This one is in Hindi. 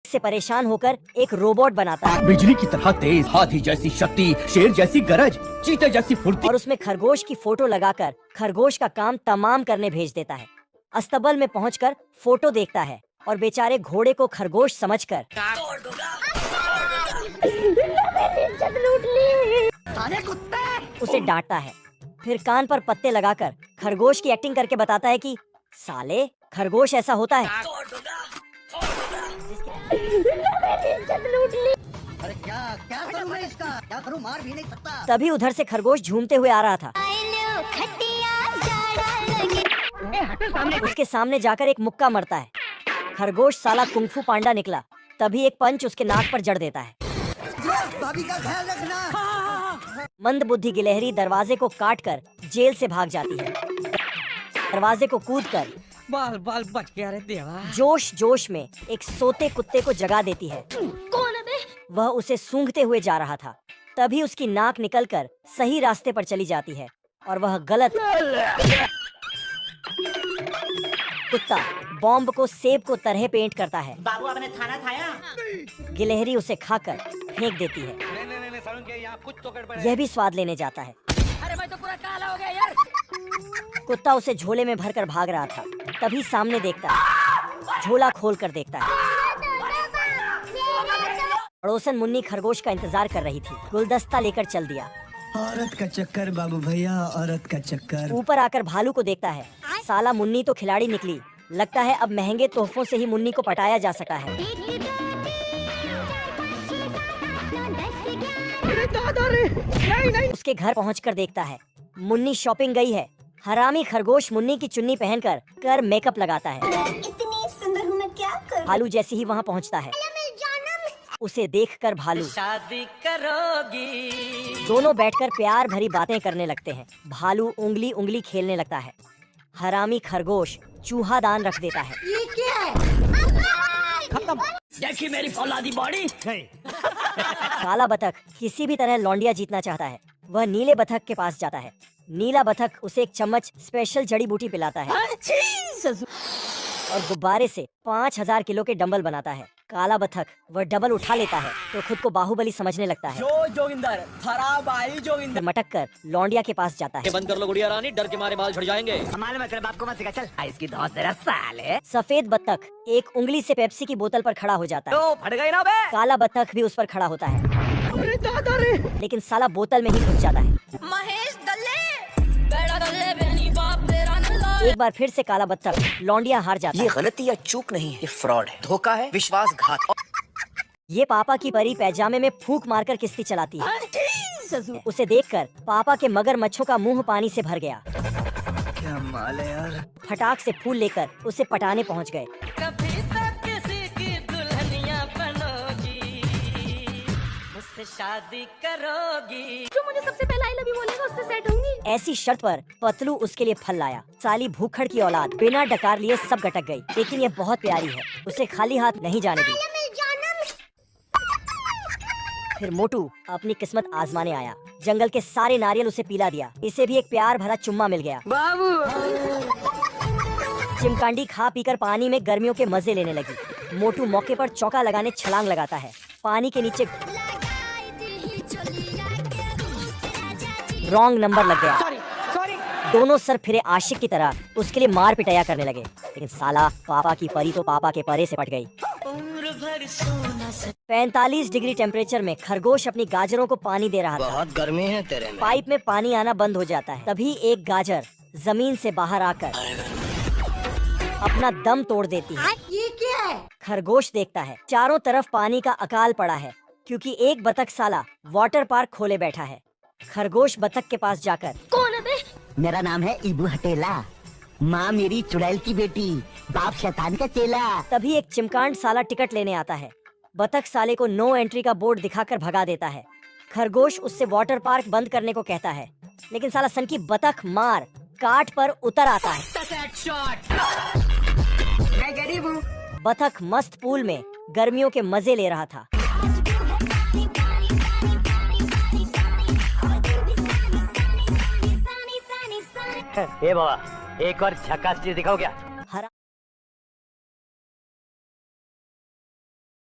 से परेशान होकर एक रोबोट बनाता है। बिजली की तरह तेज, हाथी जैसी शक्ति, शेर जैसी गरज, चीते जैसी फुर्ती। और उसमें खरगोश की फोटो लगाकर खरगोश का काम तमाम करने भेज देता है। अस्तबल में पहुंचकर फोटो देखता है और बेचारे घोड़े को खरगोश समझकर उसे डांटता है। फिर कान पर पत्ते लगाकर खरगोश की एक्टिंग करके बताता है कि साले खरगोश ऐसा होता है। अरे क्या करूं मैं इसका? क्या करूं? मार भी नहीं सकता। तभी उधर से खरगोश झूमते हुए आ रहा था। उसके सामने जाकर एक मुक्का मरता है। खरगोश साला कुंफू पांडा निकला। तभी एक पंच उसके नाक पर जड़ देता है। भाभी का ख्याल रखना। मंदबुद्धि गिलहरी दरवाजे को काटकर जेल से भाग जाती है। दरवाजे को कूदकर बाल बाल बच गया रे देवा। जोश जोश में एक सोते कुत्ते को जगा देती है। कौन है बे? वह उसे सूंघते हुए जा रहा था। तभी उसकी नाक निकलकर सही रास्ते पर चली जाती है और वह गलत कुत्ता बॉम्ब को सेब को तरह पेंट करता है। बाबू आपने खाना खाया? गिलहरी उसे खाकर फेंक देती है। यह भी स्वाद लेने जाता है। अरे मैं तो पूरा काला हो गया यार। कुत्ता उसे झोले में भरकर भाग रहा था। तभी सामने देखता है, झोला खोल कर देखता है। पड़ोसन मुन्नी खरगोश का इंतजार कर रही थी। गुलदस्ता लेकर चल दिया। औरत का चक्कर बाबू भैया, औरत का चक्कर। ऊपर आकर भालू को देखता है। साला मुन्नी तो खिलाड़ी निकली। लगता है अब महंगे तोहफों से ही मुन्नी को पटाया जा सका है। उसके घर पहुंचकर देखता है मुन्नी शॉपिंग गई है। हरामी खरगोश मुन्नी की चुन्नी पहनकर कर मेकअप लगाता है। इतनी सुंदर हूँ मैं, क्या करूँ? भालू जैसे ही वहां पहुंचता है, उसे देखकर भालू शादी करोगी। दोनों बैठकर प्यार भरी बातें करने लगते हैं। भालू उंगली उंगली खेलने लगता है। हरामी खरगोश चूहा दान रख देता है। ये क्या है? खत्म। देखी मेरी फौलादी बॉडी। काला बतख किसी भी तरह लौंडिया जीतना चाहता है। वह नीले बतख के पास जाता है। नीला बतख उसे एक चम्मच स्पेशल जड़ी बूटी पिलाता है और गुब्बारे से 5000 किलो के डंबल बनाता है। काला बतख वह डबल उठा लेता है तो खुद को बाहुबली समझने लगता है। जोगिंदर खराब आई जोगिंदर। फिर मटक कर लौंडिया के पास जाता है। बंद कर लो गुड़िया रानी, डर के मारे बाल झड़ जाएंगे। हमारे मतलब आपको मत सिखा, चल। इसकी धौंस तेरा साले। सफेद बतख एक उंगली से पेप्सी की बोतल पर खड़ा हो जाता है। तो फट गई ना बे। काला बतख भी उस पर खड़ा होता है, लेकिन साला बोतल में ही घुस जाता है। महेश दल्ले, बेड़ा दल्ले बेनी बाप तेरा नल्ला। एक बार फिर से काला बतख लौंडिया हार जाता है। गलती या चूक नहीं है, ये फ्रॉड है, धोखा है, विश्वासघात। ये पापा की परी पैजामे में फूंक मारकर किस्ती चलाती है। उसे देखकर पापा के मगरमच्छों का मुंह पानी से भर गया। क्या माल है यार। फटाक से फूल लेकर उसे पटाने पहुंच गए। कभी तो किसी की दुल्हनिया बनोगी, मुझसे शादी करोगी। जो मुझे सबसे पहले आई लव यू बोलेगा उससे सेट होंगी। ऐसी शर्त पर पतलू उसके लिए फल लाया। साली भूखड़ की औलाद बिना डकार लिए सब गटक गई, लेकिन ये बहुत प्यारी है, उसे खाली हाथ नहीं जाने दी। फिर मोटू अपनी किस्मत आजमाने आया। जंगल के सारे नारियल उसे पिला दिया। इसे भी एक प्यार भरा चुम्मा मिल गया। चिमकांडी खा पीकर पानी में गर्मियों के मजे लेने लगी। मोटू मौके पर चौका लगाने छलांग लगाता है। पानी के नीचे रॉन्ग नंबर लग गया। दोनों सर फिरे आशिक की तरह उसके लिए मार पिटाया करने लगे, लेकिन साला पापा की परी तो पापा के परे से पट गई। 45 डिग्री टेम्परेचर में खरगोश अपनी गाजरों को पानी दे रहा था। बहुत गर्मी है तेरे में। पाइप में पानी आना बंद हो जाता है। तभी एक गाजर जमीन से बाहर आकर अपना दम तोड़ देती है। ये क्या है? खरगोश देखता है चारों तरफ पानी का अकाल पड़ा है, क्योंकि एक बतख साला वाटर पार्क खोले बैठा है। खरगोश बतख के पास जाकर कौन है बे? मेरा नाम है इबू हटेला, माँ मेरी चुड़ैल की बेटी, बाप शैतान का चेला। तभी एक चिमकांड साला टिकट लेने आता है। बतख साले को नो एंट्री का बोर्ड दिखाकर भगा देता है। खरगोश उससे वाटर पार्क बंद करने को कहता है, लेकिन साला सन की बतख मार काट पर उतर आता है। मैं गरीब हूँ। बतख मस्त पूल में गर्मियों के मजे ले रहा था। ए बाबा, एक और झकास चीज दिखाओ क्या?